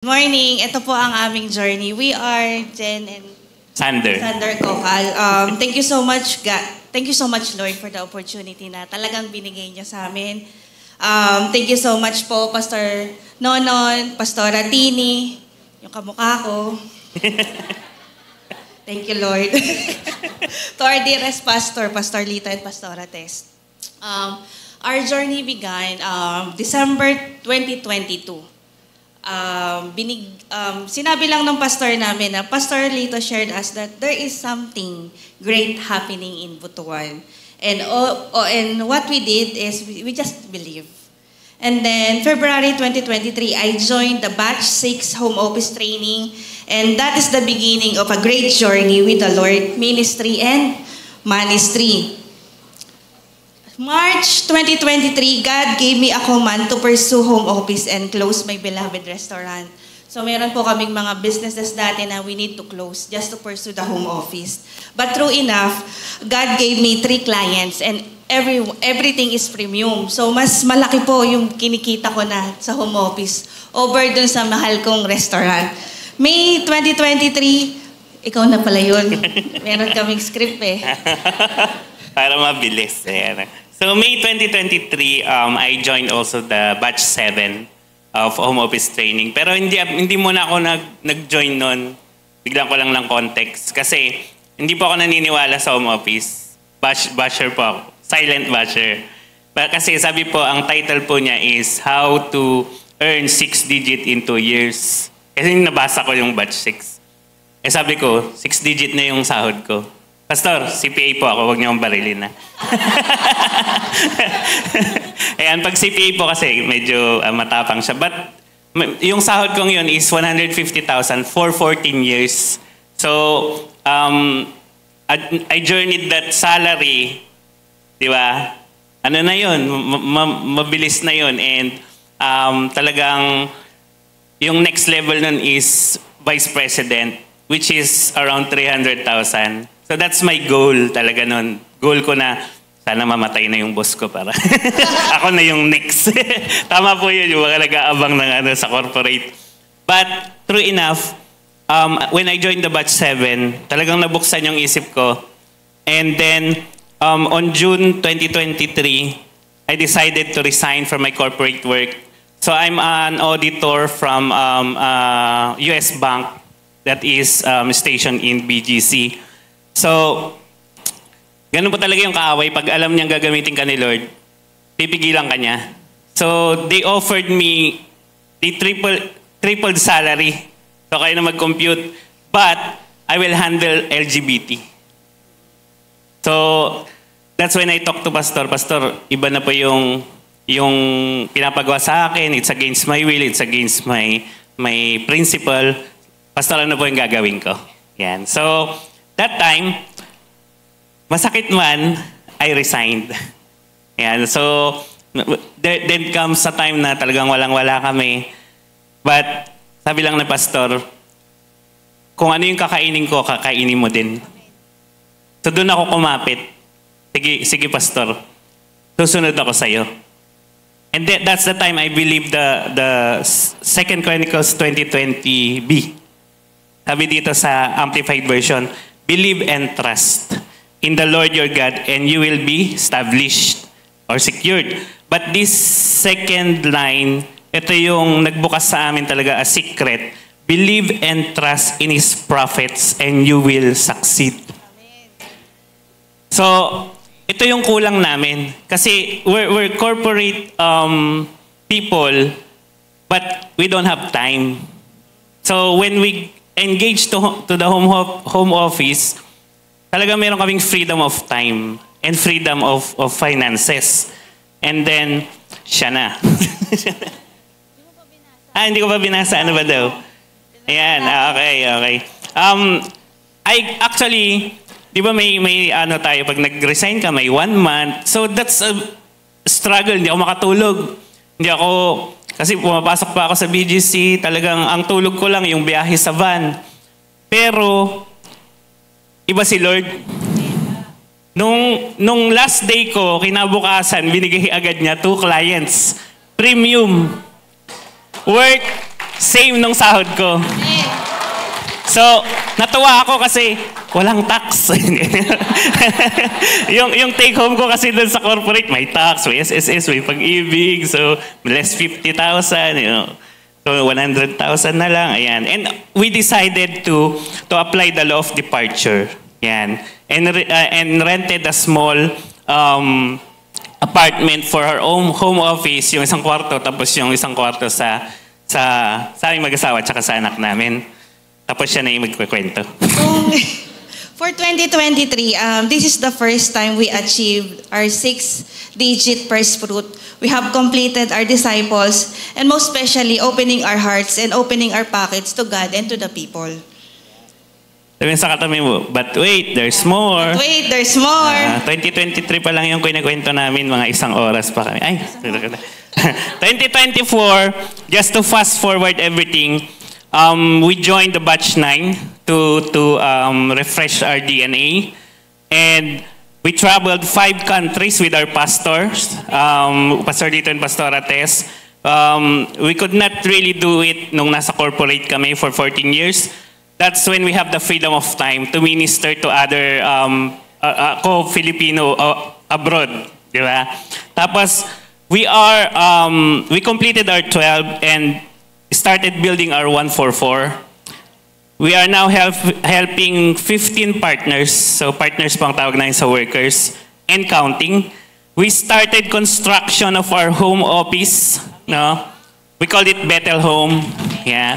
Morning, ito po ang aming journey. We are Jen and Sander Kokal. Thank you so much, God. Thank you so much, Lord, for the opportunity na talagang binigay niya sa amin. Thank you so much po, Pastor Nonon, Pastora Tini, yung kamukha ko. Thank you, Lord. To our dearest pastor, Pastor Lita and Pastora Tess. Our journey began December 2022. Sinabi lang ng pastor namin na Pastor Lito shared us that there is something great happening in Butuan. And what we did is we just believe. And then February 2023, I joined the Batch 6 Home Office Training, and that is the beginning of a great journey with the Lord, ministry and ministry. March 2023, God gave me a command to pursue home office and close my beloved restaurant. So meron po kaming mga businesses dati na we need to close just to pursue the home office. But true enough, God gave me 3 clients and everything is premium. So mas malaki po yung kinikita ko na sa home office over dun sa mahal kong restaurant. May 2023, ikaw na pala yun. Meron kaming script eh. Para mabilis. Ayan. So May 2023, I joined also the Batch 7 of Home Office Training. Pero hindi muna ako nag-join nun. Biglang ko lang ng context. Kasi hindi po ako naniniwala sa home office. Basher po ako. Silent basher. Kasi sabi po, ang title po niya is How to Earn 6 Digit in 2 Years. Kasi nabasa ko yung Batch 6. Sabi ko, 6 digit na yung sahod ko. Pastor, CPA po ako, huwag niyo akong barilin na. Ayan, pag CPA po kasi medyo matapang siya. But yung sahod kong yun is 150,000 for 14 years. So, I journeyed that salary, di ba? Ano na yun? Mabilis na yun. And talagang yung next level nun is Vice President, which is around 300,000. So that's my goal talaga nun. Goal ko na sana mamatay na yung boss ko para ako na yung next. Tama po yun, yung mga nag-aabang ng sa corporate. But true enough, when I joined the Batch 7, talagang nabuksan yung isip ko. And then on June 2023, I decided to resign from my corporate work. So I'm an auditor from US Bank that is stationed in BGC. So, ganun po talaga yung kaaway. Pag alam niyang gagamitin ka ni Lord, pipigilan ka niya. So, they offered me the tripled salary. So, kayo na mag-compute. But, I will handle LGBT. So, that's when I talked to Pastor. Pastor, iba na po yung pinapagawa sa akin. It's against my will. It's against my principle. Pastor, ano po yung gagawin ko? Yan. So, that time, masakit man, I resigned. Yan. So, then comes a time na talagang walang-wala kami. But, sabi lang ng pastor, kung ano yung kakainin ko, kakainin mo din. So, doon ako kumapit. Sige pastor, susunod ako sa'yo. And that's the time I believe the 2 Chronicles 20:20b. Sabi dito sa Amplified Version, believe and trust in the Lord your God and you will be established or secured. But this second line, ito yung nagbukas sa amin talaga a secret. Believe and trust in His prophets and you will succeed. So, ito yung kulang namin. Kasi we're corporate people, but we don't have time. So, when we engage to the home office, talaga meron kaming freedom of time and freedom of finances. And then, siya na. Hindi ko pa binasa. Ano ba daw? Ayan, okay. Actually, di ba may ano tayo, pag nag-resign ka, may 1 month. So that's a struggle. Hindi ako makatulog. Kasi pumapasok pa ako sa BGC, talagang ang tulog ko lang yung biyahe sa van. Pero, iba si Lord. Nung last day ko, kinabukasan, binigay agad niya 2 clients. Premium. Worth same nung sahod ko. So, natuwa ako kasi walang tax. yung take home ko kasi dun sa corporate, may tax, may SSS, may pag-ibig. So, less 50,000, So, 100,000 na lang. Ayan. And we decided to apply the law of departure. Ayan. And rented a small apartment for our own home office, yung isang kwarto, tapos yung isang kwarto sa aming mag-asawa at sa anak namin. Tapos siya na yung magkukwento. For 2023, this is the first time we achieved our 6-digit first fruit. We have completed our disciples and most especially opening our hearts and opening our pockets to God and to the people. Sabihin sa katabi mo, but wait, there's more. But wait, there's more. 2023 pa lang yung kinakwento namin, mga isang oras pa kami. 2024, just to fast forward everything, we joined the batch 9 to refresh our DNA, and we traveled 5 countries with our pastors, Pastor Dito and Pastora Tess. We could not really do it nung nasa corporate kami for 14 years. That's when we have the freedom of time to minister to other co-Filipino abroad, di ba? Tapos we completed our 12 and started building our 144. We are now helping 15 partners. So partners pang tawag na yun sa workers and counting. We started construction of our home office. No? We called it Bethel Home. Yeah.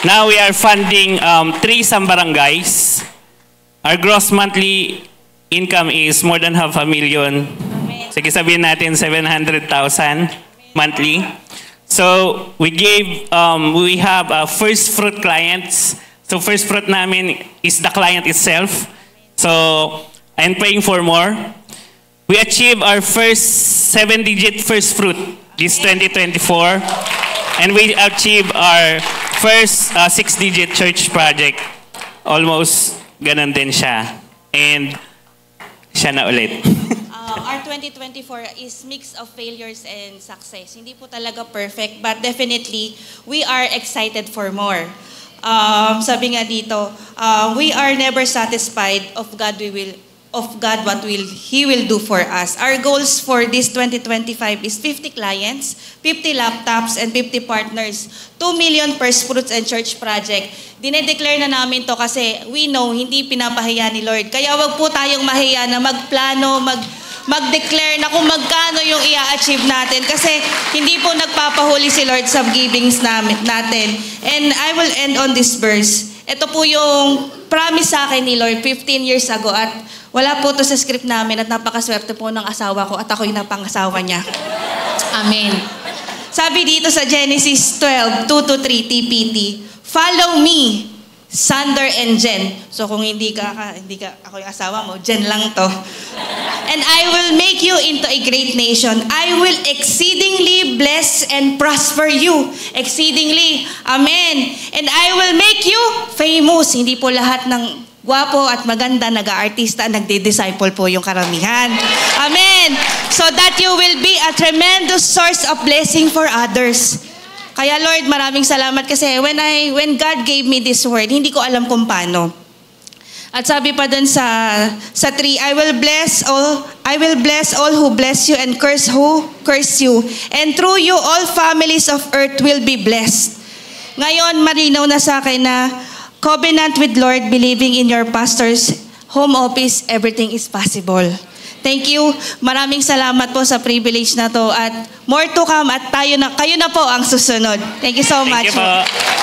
Now we are funding 3 barangays. Our gross monthly income is more than 500,000. Sige sabihin natin 700,000 monthly. So we have first fruit clients. So first fruit namin is the client itself. So I'm praying for more. We achieved our first 7-digit first fruit this 2024. And we achieved our first 6-digit church project. Almost ganun din siya. And siya na ulit. Our 2024 is mix of failures and success. Hindi po talaga perfect, but definitely, we are excited for more. Sabi nga dito, we are never satisfied of God what He will do for us. Our goals for this 2025 is 50 clients, 50 laptops, and 50 partners, 2 million first fruits and church project. Dinedeclare na namin to kasi we know hindi pinapahiya ni Lord. Kaya wag po tayong mahiya na magplano, mag-declare na kung magkano yung i-achieve natin kasi hindi po nagpapahuli si Lord sa givings natin. And I will end on this verse. Ito po yung promise sa akin ni Lord 15 years ago at wala po to sa script namin at napakaswerte po ng asawa ko at ako yung napangasawa niya. Amen. Sabi dito sa Genesis 12, 2-3 TPT, follow me, Sander and Jen. So kung hindi ka ako yung asawa mo, Jen lang to. And I will make you into a great nation. I will exceedingly bless and prosper you. Exceedingly. Amen. And I will make you famous. Hindi po lahat ng gwapo at maganda, nag-aartista, nagdi-disciple po yung karamihan. Amen. So that you will be a tremendous source of blessing for others. Kaya Lord, maraming salamat kasi when God gave me this word, hindi ko alam kung paano. At sabi pa dun sa 3, I will bless all who bless you and curse who curse you. And through you, all families of earth will be blessed. Ngayon, malinaw na sa akin na covenant with Lord, believing in your pastor's home office, everything is possible. Thank you. Maraming salamat po sa privilege na to at more to come at kayo na po ang susunod. Thank you so much. Thank you po.